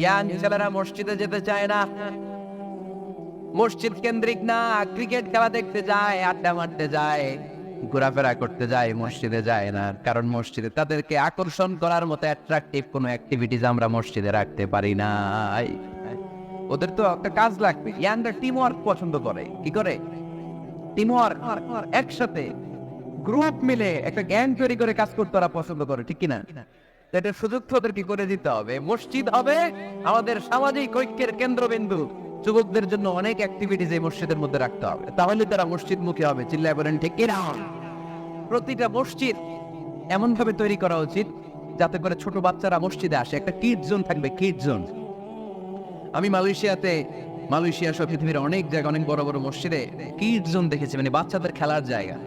Young ছেলেরা মসজিদে যেতে চায় না, মসজিদ কেন্দ্রিক না, ক্রিকেট খেলা দেখতে যায়, আড্ডা মারতে যায়, ঘোরাফেরা করতে যায়, মসজিদে যায় না। কারণ মসজিদে তাদেরকে আকর্ষণ করার মতো অ্যাট্রাকটিভ কোনো অ্যাক্টিভিটিজ আমরা মসজিদে রাখতে পারি না। ওদের তো একটা কাজ লাগবে। ইয়াংরা টিম ওয়ার্ক পছন্দ করে। কি করে? টিম ওয়ার্ক, একসাথে গ্রুপ মিলে একটা গ্যাং তৈরি করে কাজ করতে ওরা পছন্দ করে, ঠিক কিনা? এটা সুযোগ তো ওদেরকে করে দিতে হবে। মসজিদ হবে আমাদের সামাজিক ঐক্যের কেন্দ্রবিন্দু। যুবকদের জন্য অনেক অ্যাক্টিভিটিজ এই মসজিদের মধ্যে রাখতে হবে, তাহলে তারা মসজিদ মুখী হবে। চিল্লায় বলেন ঠিক কিনা? প্রতিটা মসজিদ এমন ভাবে তৈরি করা উচিত যাতে করে ছোট বাচ্চারা মসজিদে আসে। একটা কিড জোন থাকবে, কিড জোন। আমি মালয়েশিয়া সহ পৃথিবীর অনেক জায়গায় অনেক বড় বড় মসজিদে কিড জোন দেখেছি, মানে বাচ্চাদের খেলার জায়গা।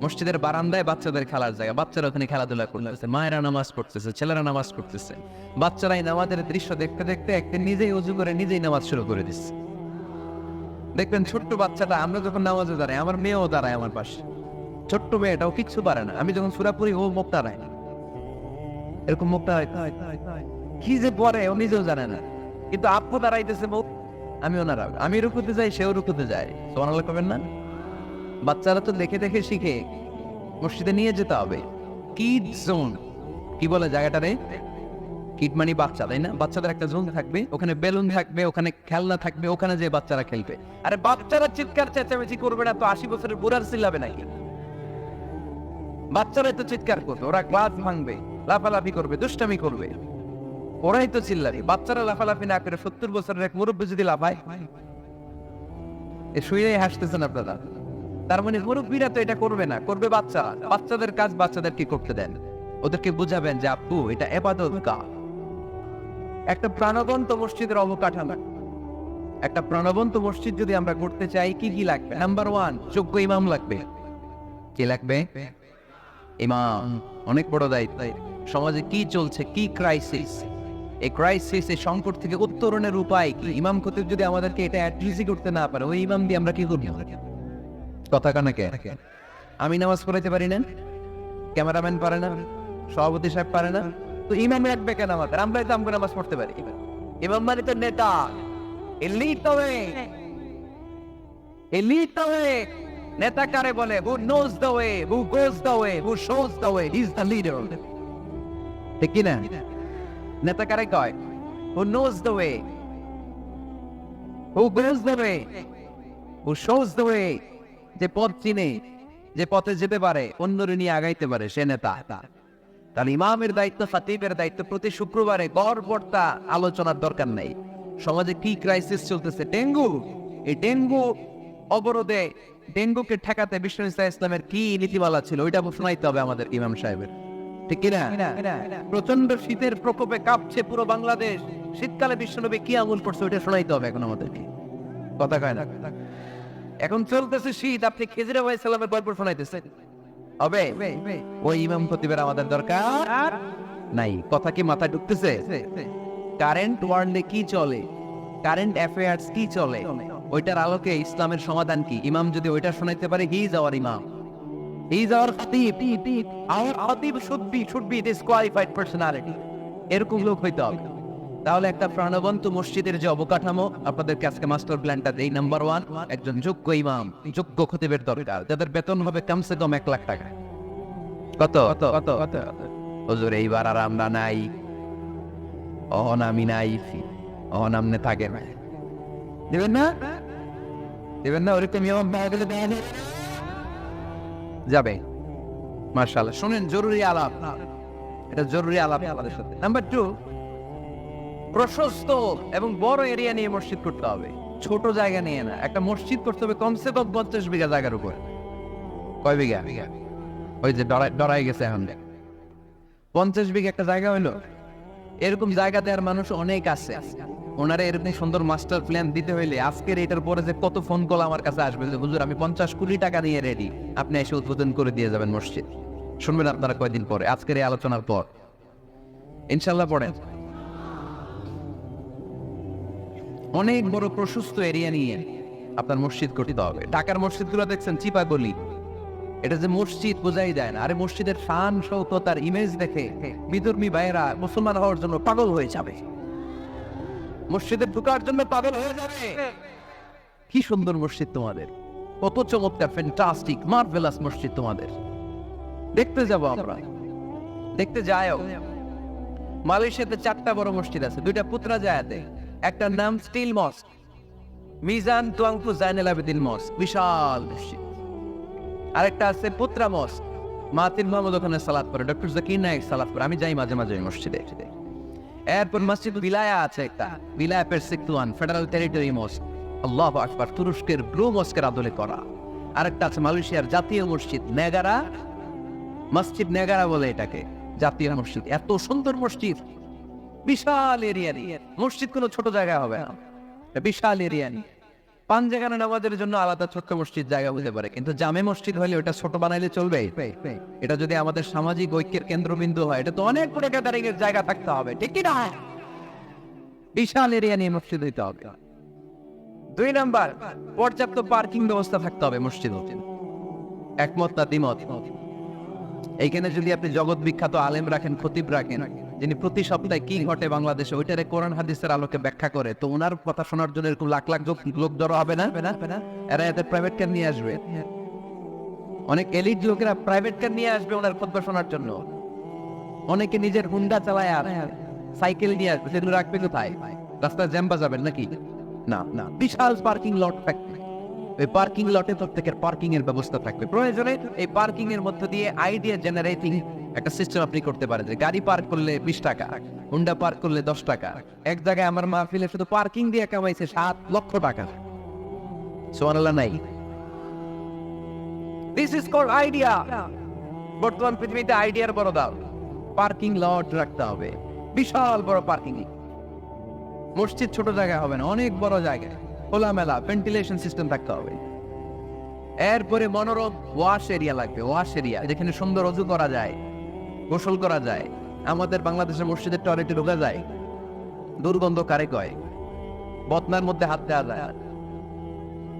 মসজিদের বারান্দায় বাচ্চাদের খেলার জায়গা, বাচ্চারা ওখানে খেলাধুলা করতেছে, মায়েরা নামাজ পড়তেছে, ছেলেরা নামাজ পড়তেছে। বাচ্চারাই নামাজের দৃশ্য দেখতে দেখতে একদিন নিজেই ওযু করে নিজেই নামাজ শুরু করে দিচ্ছে। দেখবেন ছোট্ট বাচ্চাটা, আমরা যখন নামাজে দাঁড়াই, আমার মেয়েও দাঁড়ায় আমার পাশে, ছোট্ট মেয়েটাও কিচ্ছু পারে না, আমি যখন সূরা পড়ি ও মুখ দাঁড়ায় না, এরকম মুখটা হয়, কি যে পড়ে ও নিজেও জানে না, কিন্তু আব্বু দাঁড়াইতেছে মুখ, আমিও না, আমি রুকুতে যাই, সেও রুকুতে যায়। সুবহানাল্লাহ কবেন না? বাচ্চারা তো দেখে দেখে শিখে, মসজিদে নিয়ে যেতে হবে। কিড জোন, কি বলে জায়গাটারে? কিড মানে বাচ্চা, তাই না? বাচ্চাদের একটা জোন থাকবে, ওখানে বেলুন থাকবে, ওখানে খেলনা থাকবে, ওখানে যে বাচ্চারা খেলবে। আরে বাচ্চারা চিৎকার চেঁচামেচি করবে না তো 80 বছরের বুড়ার চিল্লাবে নাকি? বাচ্চারাই তো চিৎকার করবে, ওরা গ্লাস ভাঙবে, লাফালাফি করবে, দুষ্টামি করবে, ওরাই তো চিল্লাবে। বাচ্চারা লাফালাফি না করে 70 বছরের এক মুরব্বী যদি লাফায়, এ শুয়েই হাসতেছেন আপনারা। তার মানে মুরব্বীরা তো এটা করবে না, করবে বাচ্চা। বাচ্চাদের কাজ বাচ্চাদের কি করতে দেন, ওদেরকে বুঝাবেন যে আপু এটা ইবাদত গাহ। একটা প্রাণবন্ত মসজিদের অবকাঠামো, একটা প্রাণবন্ত মসজিদ যদি আমরা করতে চাই, কি কি লাগবে? নাম্বার 1, যোগ্য ইমাম লাগবে। কি লাগবে? ইমাম। অনেক বড় দায়িত্ব। সমাজে কি চলছে, কি ক্রাইসিস, এই ক্রাইসিস, এই সংকট থেকে উত্তরণের উপায় কি? ইমাম খতিব যদি আমাদেরকে এটা অ্যাড্রেসই করতে না পারে, ওই ইমাম দিয়ে আমরা কি করব? কথা কানাকে আমি নামাজ পড়াইতে পারি না, ক্যামেরাম্যান পারে না, সভাপতি সাহেব পারে না, তো ইমাম রাখবে কেন আমাদের? আমরাই তো আমরা নামাজ পড়তে পারি। ইমাম মানে তো নেতা, নেতা কারে বলে? who knows the way, who goes the way, who shows the way, he is the leader, ঠিক কি না? নেতা কারে কয়? who knows the way, who goes the way, who shows the way, যে পথ চিনে, যে পথে যেতে পারে, অন্যরে নিয়ে আগাইতে পারে, সে নেতা। তাহলে ইমামের দায়িত্ব, খতিবের দায়িত্ব প্রতি শুক্রবারে গড় পড়তা আলোচনার দরকার নেই। সমাজে কি ক্রাইসিস চলতেছে? ডেঙ্গু, এই ডেঙ্গু অবরোধে, ডেঙ্গুকে ঠেকাতে বিষ্ণু ইসলামের কি নীতিমালা ছিল, ওইটা শোনাইতে হবে আমাদের ইমাম সাহেবের, ঠিক কিনা? প্রচন্ড শীতের প্রকোপে কাঁপছে পুরো বাংলাদেশ, শীতকালে বিশ্বনবী কি আমল করছে, ওইটা শোনাইতে হবে এখন আমাদেরকে। কথা কয় না? এখন চলতেছে শীত, আপনি খিজির আলাইহিস সালামের গল্প শোনাইতেছেন, হবে? ওই ইমাম খতিবের আমাদের দরকার নাই। কথা কি মাথায় ঢুকতেছে? কারেন্ট ওয়ার্ল্ডে কি চলে, কারেন্ট অ্যাফেয়ার্স কি চলে, ওইটার আলোকে ইসলামের সমাধান কি? ইমাম যদি ওইটা শোনাইতে পারে, হি ইজ আওয়ার ইমাম, হি ইজ আওয়ার খতিব। আওয়ার খতিব শুড বি ডিসকোয়ালিফাইড পার্সোনালিটি, এরকম লোক হইতে হবে। তাহলে একটা প্রাণবন্ত মসজিদের যে অবকাঠামো, আপনাদেরকে আজকে মাস্টার প্ল্যানটা দেই। নাম্বার 1, একজন যোগ্য ইমাম, যোগ্য খতিবের দরকার, যাদের বেতন হবে কমসে কম 1 লাখ টাকা। কত? হুজুর এইবার আর আমরা নাই, অহন আমি নাই, অহন আমনে থাকে না, দেবেন না? দেবেন না? ওরকম ইমাম যাবে। মাশাআল্লাহ। শুনেন, জরুরি আলাপ, এটা জরুরি আলাপ আমাদের সাথে। নাম্বার 2, প্রশস্ত এবং বড় এরিয়া নিয়ে মসজিদ করতে হবে, ছোট জায়গা নিয়ে না। একটা মসজিদ করতে হবে কমসে কম 50 বিঘা জায়গার উপর। কয় বিঘা? ওই যে ডরাই গেছে এখন। 50 বিঘা একটা জায়গা হইলো, এরকম জায়গা দেওয়ার মানুষ অনেক আছে। ওনারা এরকম সুন্দর মাস্টার প্ল্যান দিতে হইলে আজকের এটার পরে যে কত ফোন কল আমার কাছে আসবে, হুজুর আমি 50 কোটি টাকা নিয়ে রেডি, আপনি এসে উদ্বোধন করে দিয়ে যাবেন মসজিদ। শুনবেন আপনারা কয়দিন পরে, আজকের এই আলোচনার পর ইনশাল্লাহ। পড়েন, অনেক বড় প্রশস্ত এরিয়া নিয়ে আপনার মসজিদ করতে হবে। ঢাকার মসজিদগুলো দেখছেন চিপা গলি, এটা যে মসজিদ বোঝাই যায় না। আরে মসজিদের শান শৌকত আর ইমেজ দেখে বিধর্মী ভাইয়েরা মুসলমান হওয়ার জন্য পাগল হয়ে যাবে। মসজিদে ঢোকার জন্য পাগল হয়ে যাবে। কি সুন্দর মসজিদ তোমাদের, কত চমৎকার, ফ্যান্টাস্টিক, মার্ভেলাস মসজিদ তোমাদের। দেখতে যাব আমরা, দেখতে যাও। মালয়েশিয়াতে 4টা বড় মসজিদ আছে, 2টা পুত্রাজায়াতে। একটা নাম স্টিল মস্ক, মিজান তুয়াংফু জাইনুল আবেদিন মস্ক, বিশাল মসজিদ। আরেকটা আছে পুত্রা মস্ক, মাতিন মোহাম্মদ ওখানে সালাত পড়ে, ডক্টর জাকির নায়েক সালাত পড়ে, আমি যাই মাঝে মাঝে ওই মসজিদে। এরপর মসজিদ বিলায়া আছে একটা, বিলায়া পেরসিকতুয়ান ফেডারেল টেরিটরি মস্ক, আল্লাহু আকবার, তুরস্কের ব্লু মস্কের আদলে করা। আরেকটা আছে মালয়েশিয়ার জাতীয় মসজিদ নেগারা, মসজিদ নেগারা বলে এটাকে, জাতীয় মসজিদ। এত সুন্দর মসজিদ, বিশাল এরিয়া নিয়ে। মসজিদ কোনো ছোট জায়গা হবে না, বিশাল এরিয়া নিয়ে। 5 জায়গার নামাজের জন্য আলাদা ছোট্ট মসজিদ জায়গা হতে পারে, কিন্তু জামে মসজিদ হলে ওটা ছোট বানাইলে চলবে? এটা যদি আমাদের সামাজিক ঐক্যের কেন্দ্রবিন্দু হয়, এটা তো অনেক বড় গ্যাদারিং এর জায়গা থাকতে হবে, ঠিক কি না? বিশাল এরিয়া নিয়ে মসজিদ হইতে হবে। 2 নাম্বার, পর্যাপ্ত পার্কিং ব্যবস্থা থাকতে হবে মসজিদ। একমত না দ্বিমত? এইখানে যদি আপনি জগৎ বিখ্যাত আলেম রাখেন, খতিব রাখেন, যিনি প্রতি সপ্তাহে কি ঘটে বাংলাদেশে ওইটারে কোরআন হাদিসের আলোকে ব্যাখ্যা করে, তো ওনার কথা শোনার জন্য এরকম লাখ লাখ লোক জড়ো হবে না? এরা এদের প্রাইভেট কার নিয়ে আসবে, অনেক এলিট লোকেরা প্রাইভেট কার নিয়ে আসবে ওনার খুতবা শোনার জন্য। অনেকে নিজের হুন্ডা চালায় আর সাইকেল নিয়ে আসবে, সেগুলো রাখবে কোথায়? রাস্তায় জ্যাম বাজাবেন নাকি? না না, বিশাল পার্কিং লট থাকবে। ওই পার্কিং লটে প্রত্যেকের পার্কিং এর ব্যবস্থা থাকবে। প্রয়োজনে এই পার্কিং এর মধ্য দিয়ে আইডিয়া জেনারেটিং একটা সিস্টেম আপনি করতে পারেন, যে গাড়ি পার্ক করলে 20 টাকা, হুন্ডা পার্ক করলে 10 টাকা। এক জায়গায় আমার মাহফিলে শুধু পার্কিং দিয়ে কামাইছে 7 লক্ষ টাকা। সুবহানাল্লাহ নাই? This is called idea. বর্তমান পৃথিবীতে আইডিয়ার বড় দাও। পার্কিং লট রাখতে হবে, বিশাল বড় পার্কিং। মসজিদ ছোট জায়গায় হবে না, অনেক বড় জায়গায় খোলামেলা ভেন্টিলেশন সিস্টেম থাকতে হবে। এরপরে মনোরম ওয়াশ এরিয়া লাগবে, ওয়াশ এরিয়া যেখানে সুন্দর অজু করা যায়, গোসল করা যায়। আমাদের বাংলাদেশের মসজিদের টয়লেটে ঢোকা যায়, দুর্গন্ধ কারে কয়? বদনার মধ্যে হাত দেওয়া যায়,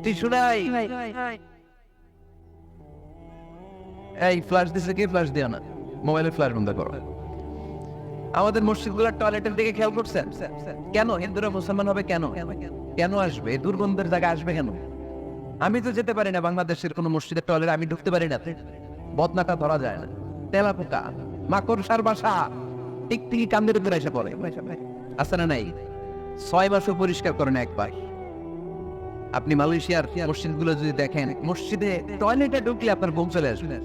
টিস্যু নাই। এই ফ্ল্যাশ দিছে কি? ফ্ল্যাশ দিও না, মোবাইলে ফ্ল্যাশ বন্ধ করো। আমাদের মসজিদগুলোর টয়লেটের দিকে খেয়াল করছেন? কেন হিন্দুরা মুসলমান হবে? কেন কেন আসবে? দুর্গন্ধের জায়গা আসবে কেন? আমি তো যেতে পারি না বাংলাদেশের কোন মসজিদের টয়লেট, আমি ঢুকতে পারি না, বদনাটা ধরা যায় না। তেলা পোকা, মাকড়সার বাসা, টিকটিকি কান্দের উপরে এসে পড়ে, আছে না নাই? 6 মাসও পরিষ্কার করেন একবার। আপনি মালয়েশিয়ার মসজিদগুলো যদি দেখেন, মসজিদে টয়লেটে ঢুকলে আপনার ঘুম চলে আসবে,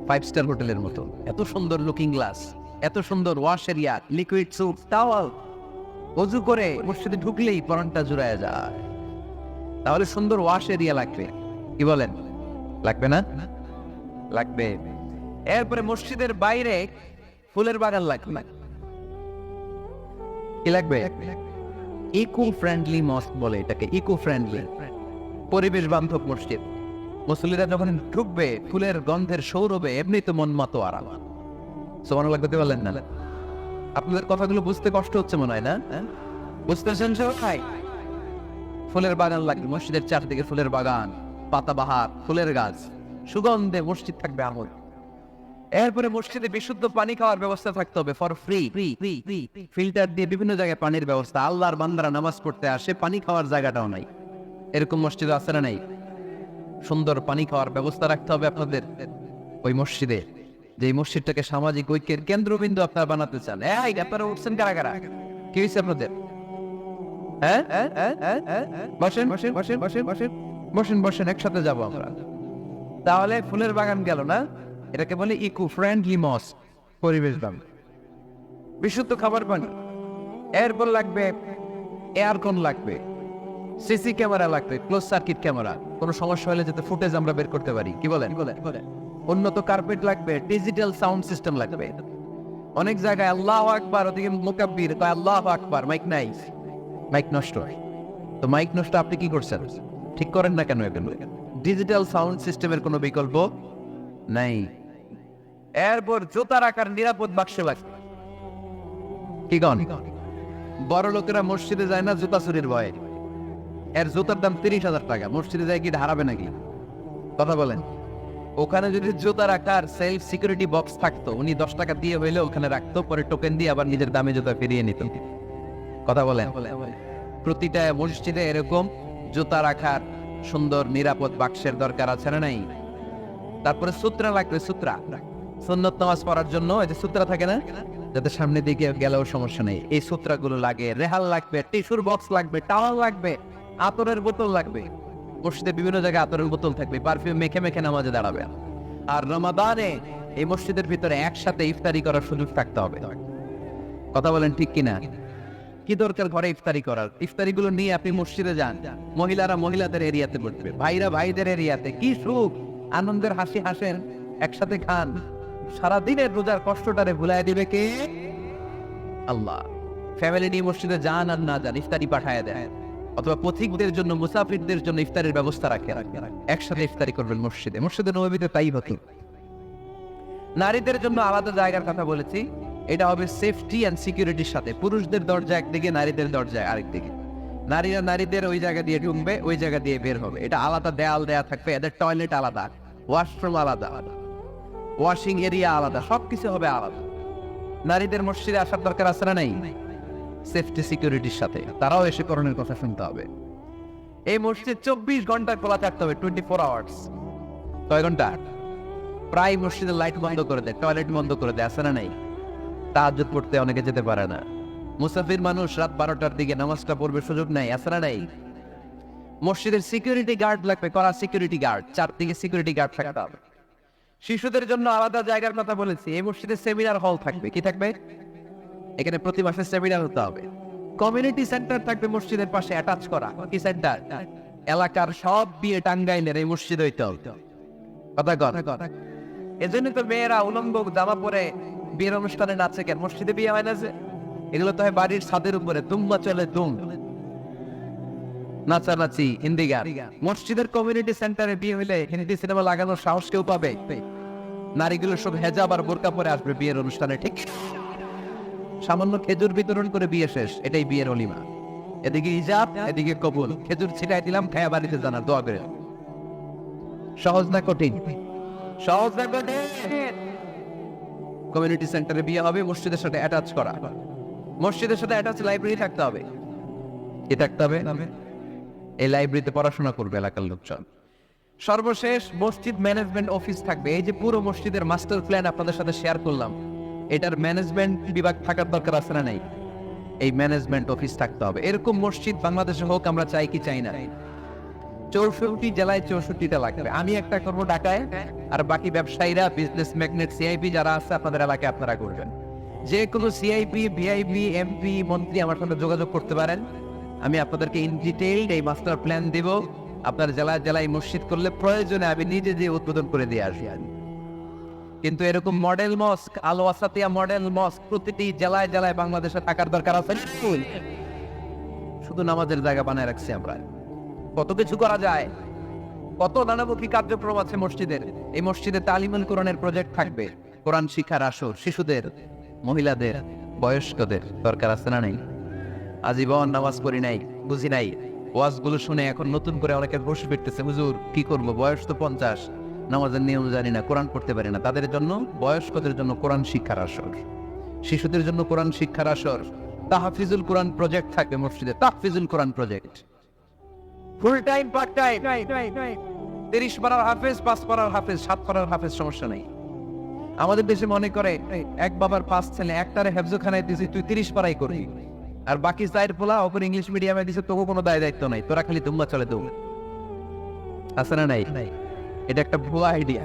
5 স্টার হোটেলের মতো। এত সুন্দর লুকিং গ্লাস, এত সুন্দর wash area, liquid soup, towel. ওযু করে মসজিদে ঢুকলেই পরানটা জুড়ায় যায়। তাহলে সুন্দর ওয়াশ এরিয়া লাগবে, কি বলেন? লাগবে না? লাগবে। এরপরে মসজিদের বাইরে ফুলের বাগান লাগবে, কি লাগবে? ইকো ফ্রেন্ডলি মস্ক বলে এটাকে, ইকো ফ্রেন্ডলি, পরিবেশ বান্ধব মসজিদ। মুসল্লিরা যখন ঢুকবে ফুলের গন্ধের সৌরভে এমনি তো মন মতো আরাম। সুবহানাল্লাহ করতে পারলেন না? আপনাদের কথাগুলো বুঝতে কষ্ট হচ্ছে মনে হয় না? বুঝতেছেন সবাই? ফুলের বাগান লাগবে মসজিদের চারদিকে, ফুলের বাগান, পাতাবাহার, ফুলের গাছ, সুগন্ধে মসজিদ থাকবে আমল। এরপরে মসজিদে বিশুদ্ধ পানি খাওয়ার ব্যবস্থা থাকতে হবে, ফর ফ্রি। ফিল্টার দিয়ে বিভিন্ন জায়গায় পানির ব্যবস্থা। আল্লাহর বান্দারা নামাজ পড়তে আসে, পানি খাওয়ার জায়গাটাও নাই, এরকম মসজিদ আছে না নাই? সুন্দর পানি খাওয়ার ব্যবস্থা রাখতে হবে আপনাদের ওই মসজিদে, যে মসজিদটাকে সামাজিক ঐক্যের কেন্দ্রবিন্দু আপনারা বানাতে চান। আপনারা উঠছেন কারা কারা? কি হয়েছে আপনাদের? বসেন বসেন বসেন বসেন বসেন বসেন বসেন, একসাথে যাবো আমরা। তাহলে ফুলের বাগান গেল না, এটাকে বলে ইকো ফ্রেন্ডলি মস্ক, পরিবেশ বান্ধব। বিশুদ্ধ খাবার পানি, এরপর লাগবে এয়ারকন, লাগবে সিসি ক্যামেরা, লাগবে ক্লোজ সার্কিট ক্যামেরা, কোনো সমস্যা হলে যাতে ফুটেজ আমরা বের করতে পারি, কি বলেন? উন্নত কার্পেট লাগবে, ডিজিটাল সাউন্ড সিস্টেম লাগবে। অনেক জায়গায় আল্লাহু আকবার, ওদিকে মুকাব্বির কয় আল্লাহু আকবার, মাইক নাই, মাইক নষ্ট। তো মাইক নষ্ট আপনি কি করছেন? ঠিক করেন না কেন? এগুলো ডিজিটাল সাউন্ড সিস্টেমের কোনো বিকল্প নাই। এরপর জুতা রাখার নিরাপদ বাক্স লাগবে, কি গণ? বড় লোকেরা মসজিদে যায় না জুতা চুরির ভয়ে, এর জুতার দাম 30,000 টাকা, মসজিদে যায় কি হারাবে নাকি? কথা বলেন। ওখানে যদি জুতা রাখার সেলফ সিকিউরিটি বক্স থাকতো, উনি 10 টাকা দিয়ে হইলে ওখানে রাখতো, পরে টোকেন দিয়ে আবার নিজের দামে জুতা ফিরিয়ে নিত। কথা বলেন। প্রতিটা মসজিদে এরকম জুতা রাখার সুন্দর নিরাপদ বাক্সের দরকার আছে না নাই? তারপরে সূত্রা লাগবে, সূত্রা সুন্নত নামাজ পড়ার জন্য এই যে সূত্রা থাকে না, যাতে সামনে দিকে গেলেও সমস্যা নেই, এই সূত্রাগুলো লাগে। রেহাল লাগবে, টিস্যুর বক্স লাগবে, টাওয়াল লাগবে, আতরের বোতল লাগবে। মসজিদে বিভিন্ন জায়গায় আতরের বোতল থাকবে, পারফিউম মেখে মেখে নামাজে দাঁড়াবে। আর রমাদানে এই মসজিদের ভিতরে একসাথে ইফতারি করার সুযোগ থাকতে হবে। কথা বলেন ঠিক কিনা? কি দরকার ঘরে ইফতারি করার? ইফতারিগুলো নিয়ে আপনি মসজিদে যান, মহিলারা মহিলাদের এরিয়াতে বসবে, ভাইরা ভাইদের এরিয়াতে। কি সুখ, আনন্দের হাসি হাসেন, একসাথে খান। সারাদিনের রোজার কষ্টটারে ভুলাই দিবে কে? আল্লাহ। ফ্যামিলি নিয়ে মসজিদে যান আর না যান, ইফতারি পাঠায় দেয়, অথবা পথিকদের জন্য, মুসাফিরদের জন্য ইফতারের ব্যবস্থা রাখে, একসাথে ইফতারি করবেন মসজিদে। মসজিদে নববীতে তাই হতো। নারীদের জন্য আলাদা জায়গার কথা বলেছি, এটা হবে সেফটি এন্ড সিকিউরিটির সাথে। পুরুষদের দরজা একদিকে, নারীদের দরজা আরেকদিকে। নারীরা নারীদের ওই জায়গা দিয়ে ঢুকবে, ওই জায়গা দিয়ে বের হবে। এটা আলাদা দেয়াল দেয়া থাকবে, এদের টয়লেট আলাদা, ওয়াশরুম আলাদা, ওয়াশিং এরিয়া আলাদা, সবকিছু হবে আলাদা। নারীদের মসজিদে আসার দরকার আছে না নাই? সেফটি সিকিউরিটির সাথে তারাও এসে করণের কথা শুনতে হবে। এই মসজিদ 24 ঘন্টা খোলা থাকতে হবে, 24 আওয়ার্স। কয় ঘন্টা? প্রায় মসজিদের লাইট বন্ধ করে দেয়, টয়লেট বন্ধ করে দেয়, আছে না নাই? তাহাজ্জুদ পড়তে অনেকে যেতে পারে না। মুসাফির মানুষ রাত 12টার দিকে নামাজটা পড়বে, সুযোগ নাই, আছে না নাই? মসজিদের সিকিউরিটি গার্ড লাগবে, করা সিকিউরিটি গার্ড, চারদিকে সিকিউরিটি গার্ড থাকতে হবে। শিশুদের জন্য আলাদা জায়গার কথা বলেছি। এই মসজিদে সেমিনার হল থাকবে। কি থাকবে? এখানে প্রতি মাসে সেমিনার হতে হবে। কমিউনিটি সেন্টার থাকবে মসজিদের পাশে অ্যাটাচ করা। কি সেন্টার? এলাকার সব বিয়ে টাঙ্গাইলের এই মসজিদ হইতে হবে। কথা। এজন্য তো মেয়েরা উলঙ্গ জামা পরে বিয়ের অনুষ্ঠানে নাচে কেন? মসজিদে বিয়ে হয় না যে? এগুলো তো হয় বাড়ির ছাদের উপরে, দুম্বা চলে দুম, নাচানাচি, হিন্দি গান। মসজিদের কমিউনিটি সেন্টারে বিয়ে হইলে হিন্দি সিনেমা লাগানোর সাহস কেউ পাবে? নারীগুলো সব হেজাব আর বোরকা পরে আসবে বিয়ের অনুষ্ঠানে, ঠিক? সামান্য খেজুর বিতরণ করে বিয়ে শেষ, এটাই বিয়ের অলিমা। এদিকে হিজাব, এদিকে কবুল। খেজুর ছিটাই দিলাম, খায়া বাড়িতে জানার দোয়া করে। সহজ না কঠিন? সহজ না কঠিন? কমিউনিটি সেন্টারে বিয়ে হবে, মসজিদের সাথে অ্যাটাচ করা। মসজিদের সাথে অ্যাটাচ লাইব্রেরি থাকতে হবে। কি থাকতে হবে? এই লাইব্রেরিতে পড়াশোনা করবে এলাকার লোকজন। সর্বশেষ মসজিদ ম্যানেজমেন্ট অফিস থাকবে। এই যে পুরো মসজিদের মাস্টার প্ল্যান আপনাদের সাথে শেয়ার করলাম, এটার ম্যানেজমেন্ট বিভাগ থাকার দরকার আছে না নাই? এই ম্যানেজমেন্ট অফিস থাকতে হবে। এরকম মসজিদ বাংলাদেশে হোক, আমরা চাই কি চাই না? 64 জেলায় 64টা লাগবে। আমি একটা করবো ঢাকায়, আর বাকি ব্যবসায়ীরা, বিজনেস ম্যাগনেট, সিআইপি যারা আছে আপনাদের এলাকায় আপনারা করবেন। যে কোনো সিআইপি, ভিআইপি, এমপি, মন্ত্রী আমার সাথে যোগাযোগ করতে পারেন। আমি আপনাদেরকে ইন ডিটেইল এই মাস্টার প্ল্যান দিব। আপনার জেলায় জেলায় মসজিদ করলে প্রয়োজনে আমি নিজে যে উদ্বোধন করে দিয়ে আসি। কিন্তু এরকম মডেল মস্ক, আল ওয়াসাতিয়া মডেল মস্ক প্রতিটি জেলায় জেলায় বাংলাদেশে থাকার দরকার আছে। শুধু নামাজের জায়গা বানায় রাখছি আমরা। কত কিছু করা যায়, কত নানামুখী কার্যক্রম আছে মসজিদের। এই মসজিদে তালিমুল কোরআনের প্রজেক্ট থাকবে, কোরআন শিক্ষার আসর, শিশুদের, মহিলাদের, বয়স্কদের দরকার আছে না নেই? আজীবন নামাজ পড়ি নাই, বুঝি নাই, ওয়াজগুলো শুনে এখন নতুন করে অনেকের হুঁশ ফিরতেছে, হুজুর কি করবো, বয়স তো 50, নামাজের নিয়ম জানি না, কোরআন পড়তে পারি না। তাদের জন্য, বয়স্কদের জন্য কোরআন শিক্ষার আসর, শিশুদের জন্য কোরআন শিক্ষার আসর। তাহফিজুল কোরআন প্রজেক্ট থাকবে মসজিদে, তাহফিজুল কোরআন project, full time, part time. 30 পারার হাফেজ, 5 পারার হাফেজ, 7 পারার হাফেজ, সমস্যা নেই। আমাদের দেশে মনে করে এক বাবার 5 ছেলে, একটারে হেফজোখানায় দিছি, তুই 30 পারাই করবি, আর বাকি 4 পোলা ওপর ইংলিশ মিডিয়ামে দিছে, তোকে কোনো দায় দায়িত্ব নাই, তোরা খালি দুম্বা চলে দুম। আছে না নাই? এটা একটা ভুয়া আইডিয়া।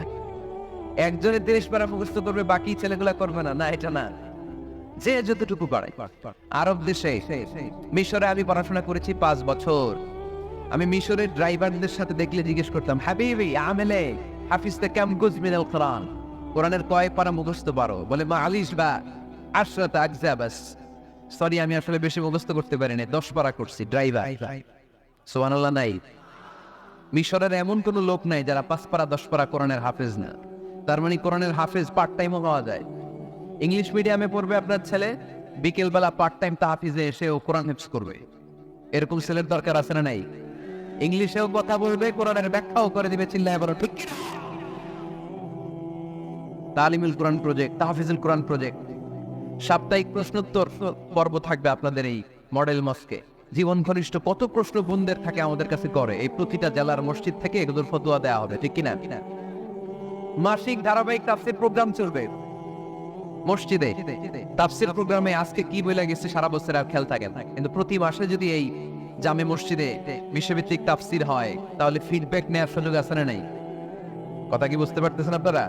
একজনে 30 পারা মুখস্থ করবে, বাকি ছেলেগুলা করবে না, না এটা না। যে যতটুকু পারে। আরব দেশে, মিশরে আমি পড়াশোনা করেছি 5 বছর। আমি মিশরের ড্রাইভারদের সাথে দেখলে জিজ্ঞেস করতাম, হাবিবি আমেলে হাফিজতে কাম গুজ মিনাল কোরআন, কোরআনের কয় পারা মুখস্থ পারো? বলে মা আলিশ বা আশরাত আগজা বাস। সরি, আমি আসলে বেশি মুখস্থ করতে পারি না, 10 পারা করছি। ড্রাইভার, সুবহানাল্লাহ নাই? মিশরের এমন কোন লোক নাই যারা 5 পারা 10 পারা কোরআনের হাফেজ না। তার মানে কোরআনের হাফেজ পার্ট টাইমও হওয়া যায়। ইংলিশ মিডিয়ামে পড়বে আপনার ছেলে, বিকেলবেলা পার্ট টাইম তাহফিজে এসে ও কোরআন হিফজ করবে। এরকম ছেলের দরকার আছে না নাই? ইংলিশেও কথা বলবে, কোরআনের ব্যাখ্যাও করে দিবে, চিল্লায় বলো ঠিক। তালিমুল কোরআন প্রজেক্ট, তাহফিজুল কোরআন প্রজেক্ট, সাপ্তাহিক প্রশ্নোত্তর পর্ব থাকবে আপনাদের এই মডেল মস্কে, জীবন ঘনিষ্ঠ কত প্রশ্ন বোনদের থাকে আমাদের কাছে করে, এই প্রতিটা জেলার মসজিদ থেকে এগুলোর ফতোয়া দেওয়া হবে, ঠিক কিনা? মাসিক ধারাবাহিক তাফসীর প্রোগ্রাম চলবে মসজিদে। তাফসীর প্রোগ্রামে আজকে কি বলে গেছে সারা বছর আর খেয়াল থাকে না, কিন্তু প্রতি মাসে যদি এই জামে মসজিদে বিশ্বভিত্তিক তাফসীর হয় তাহলে ফিডব্যাক নেওয়ার সুযোগ আছে না নাই? কথা কি বুঝতে পারতেছেন আপনারা?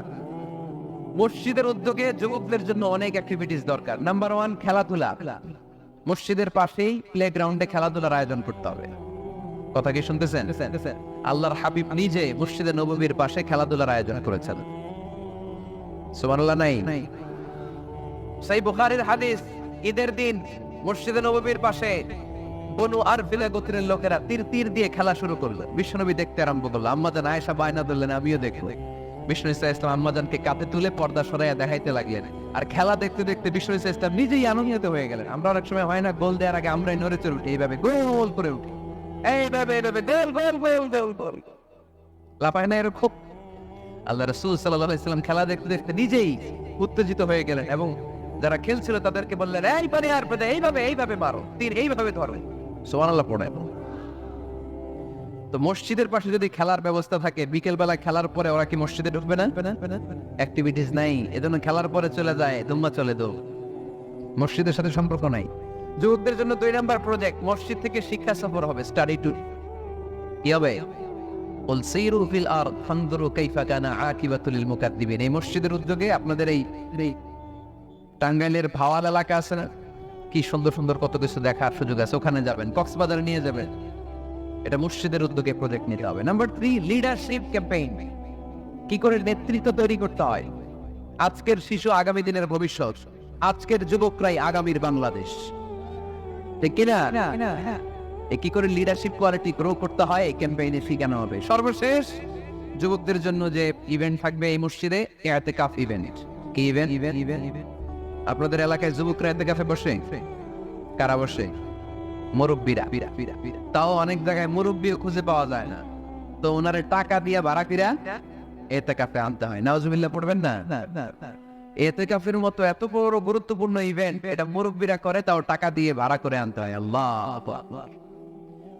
মসজিদের উদ্যোগে যুবকদের জন্য অনেক অ্যাক্টিভিটিস দরকার। নাম্বার 1, খেলাধুলা। মসজিদের পাশেই প্লেগ্রাউন্ডে খেলাধুলার আয়োজন করতে হবে। কথা কি শুনতেছেন? আল্লাহর হাবিব নিজে মসজিদে নববীর পাশে খেলাধুলার আয়োজন করেছেন। সুবহানাল্লাহ নাই? সেই বুখারীর হাদিস, ঈদের দিন মসজিদে নববীর পাশে বনু আরফিলা গোত্রের লোকেরা তীর দিয়ে খেলা শুরু করলো। বিশ্বনবী দেখতে আরম্ভ করলো। আম্মাজান আয়েশা বায়না ধরলেন, আমিও দেখব। বিষ্ণু ইসলাম আম্মাজানকে কাঁধে তুলে পর্দা সরাইয়া দেখাইতে লাগলেন। আর খেলা দেখতে দেখতে বিষ্ণু ইসলাম নিজেই আনন্দিত হয়ে গেলেন। আমরা অনেক সময় হয় না, গোল দেওয়ার আগে আমরাই নড়ে চড়ে উঠি, এইভাবে গোল করে উঠি, এইভাবে গোল লাপায় না এরকম। আল্লাহ রাসূল সাল্লাল্লাহু আলাইহি ওয়াসাল্লাম খেলা দেখতে দেখতে নিজেই উত্তেজিত হয়ে গেলেন এবং যারা খেলছিল তাদেরকে বললেন, এইভাবে মারো, তীর এইভাবে ধরো। সুবহানাল্লাহ পড়ে। তো মসজিদের পাশে যদি খেলার ব্যবস্থা থাকে, বিকেল বেলা খেলার পরে ওরা কি মসজিদে ঢুকবে না? অ্যাক্টিভিটিস নাই, এজন্য খেলার পরে চলে যায়, দুম্মা চলে দো, মসজিদের সাথে সম্পর্ক নাই। যুবকদের জন্য 2 নাম্বার প্রজেক্ট, মসজিদ থেকে শিক্ষা সফর হবে, স্টাডি ট্যুর। কি হবে? কুল সিরু ফিল আরদ ফানজুরু কাইফা কানা আকিবাতুল মুকাদ্দিবিন। এই মসজিদের উদ্যোগে আপনাদের এই টাঙ্গাইলের ভাওয়াল এলাকা আছে না, কি সুন্দর সুন্দর কত কিছু দেখার সুযোগ আছে, ওখানে যাবেন, কক্সবাজারে নিয়ে যাবেন। এটা মসজিদের উদ্যোগে প্রজেক্ট নিতে হবে। Number 3, leadership campaign. কি করে নেতৃত্ব তৈরি করতে হয়। আজকের শিশু আগামী দিনের ভবিষ্যৎ, আজকের যুবকরাই আগামীর বাংলাদেশ, ঠিক কিনা? কি করে লিডারশিপ কোয়ালিটি গ্রো করতে হয় এই ক্যাম্পেইনে শিখানো হবে। সর্বশেষ যুবকদের জন্য যে ইভেন্ট থাকবে এই মসজিদে, ইতিকাফ ইভেন্ট। কি ইভেন্ট? আপনাদের এলাকায় যুবকরা ইতিকাফে বসে? কারা বসে? মুরব্বীরা। তাও অনেক জায়গায় মুরব্বীও খুঁজে পাওয়া যায় না, তো ওনারে টাকা দিয়ে ভাড়া কিরা ইতিকাফে আনতে হয়। নাউজুবিল্লাহ পড়বেন না? ইতিকাফের মতো এত বড় গুরুত্বপূর্ণ ইভেন্ট এটা মুরব্বীরা করে, তাও টাকা দিয়ে ভাড়া করে আনতে হয়। আল্লাহু আকবার।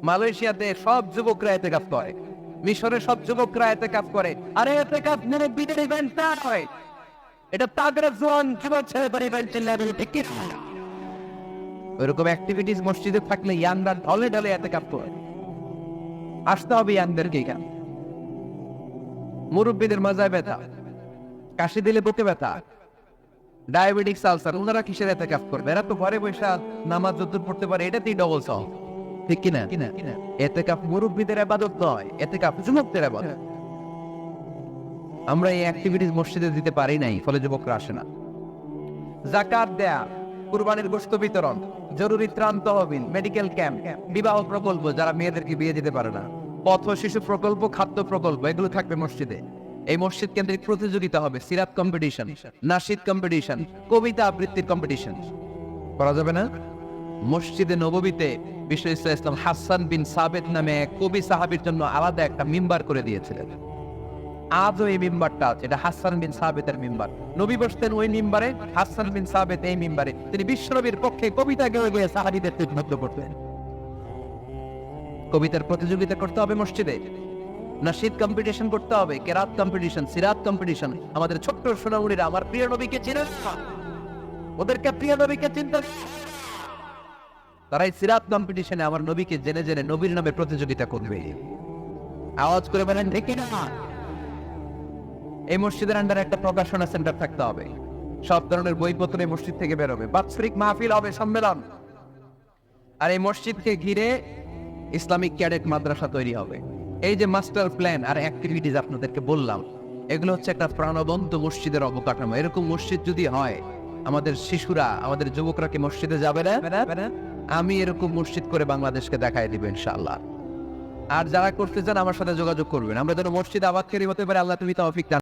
মালয়েশিয়াতে সব যুবকরা ইতিকাফ করে, মিশরে সব যুবকরা ইতিকাফ করে। আরে ইতিকাফ মুরব্বীদের ইভেন্ট না হয়, এটা তাদের জোয়ান যুবক ছেলেদের ইভেন্ট লেভেল ঠিক না। ওইরকম অ্যাক্টিভিটিস মসজিদে থাকলে ইয়াংরা ঢলে ঢলে ইতিকাফ করে। আসতে হবে ইয়াংদেরকে এখানে। মুরব্বীদের মাজায় ব্যথা, কাশি দিলে বুকে ব্যথা, ডায়াবেটিস, আলসার, ওনারা কিসের ইতিকাফ করবে? এরা তো ঘরে বসে নামাজ যতদূর পড়তে পারে, এটাতেই ডবল সওয়াব, ঠিক কিনা? ইতিকাফ মুরব্বীদের ইবাদত নয়, ইতিকাফ যুবকদের ইবাদত। আমরা এই অ্যাক্টিভিটিস মসজিদে দিতে পারি নাই, ফলে যুবকরা আসে না। যাকাত দেয়া, কুরবানির গোশত বিতরণ, জরুরি ত্রাণ তহবিল, মেডিকেল ক্যাম্প, বিবাহ প্রকল্প, যারা মেয়েদেরকে বিয়ে দিতে পারে না, পথ শিশু প্রকল্প, খাদ্য প্রকল্প, এগুলো থাকবে মসজিদে। এই মসজিদ কেন্দ্রিক প্রতিযোগিতা হবে, সিরাত কম্পিটিশন, নাশিদ কম্পিটিশন, কবিতা আবৃত্তির কম্পিটিশন করা যাবে না? মসজিদে নববীতে বিষ্ণু ইসলাম হাসান বিন সাবেত নামে এক কবি সাহাবীর জন্য আলাদা একটা মিম্বার করে দিয়েছিলেন। আজও এই মিম্বারটা আছে, এটা হাসান বিন সাবেতের মিম্বার। নবী বসতেন ওই মিম্বারে, হাসান বিন সাবেত এই মিম্বারে। তিনি বিশ্বনবীর পক্ষে কবিতা গেয়ে গিয়ে সাহাবীদের উদ্বুদ্ধ করতেন। কবিতার প্রতিযোগিতা করতে হবে মসজিদে, নাশিদ কম্পিটিশন করতে হবে, কেরাত কম্পিটিশন, সিরাত কম্পিটিশন। আমাদের ছোট্ট সোনামুড়িরা আমার প্রিয় নবীকে চিনে না, ওদেরকে প্রিয় নবীকে চিনতে, তারাই সিরাত কম্পিটিশনে আমার নবীকে জেনে জেনে নবীর নামে প্রতিযোগিতা করবে। আওয়াজ করে বলেন ঠিক না? এই মসজিদের আন্ডারে একটা প্রকাশনা সেন্টার থাকতে হবে, সব ধরনের বইপত্র এই মসজিদ থেকে বেরোবে, বাৎসরিক মাহফিল হবে, সম্মেলন। আর এই মসজিদকে ঘিরে ইসলামিক ক্যাডেট মাদ্রাসা তৈরি হবে। এই যে মাস্টার প্ল্যান আর অ্যাক্টিভিটিস আপনাদেরকে বললাম, এগুলো হচ্ছে একটা প্রাণবন্ত মসজিদের অবকাঠামো। এরকম মসজিদ যদি হয়, আমাদের শিশুরা, আমাদের যুবকরা কি মসজিদে যাবে না? আমি এরকম মসজিদ করে বাংলাদেশকে দেখাই দিব ইনশাআল্লাহ। আর যারা করতে চান আমার সাথে যোগাযোগ করবেন, আমরা যেন মসজিদ আবাদকারী হতে পারে। আল্লাহ তুমি তৌফিক দান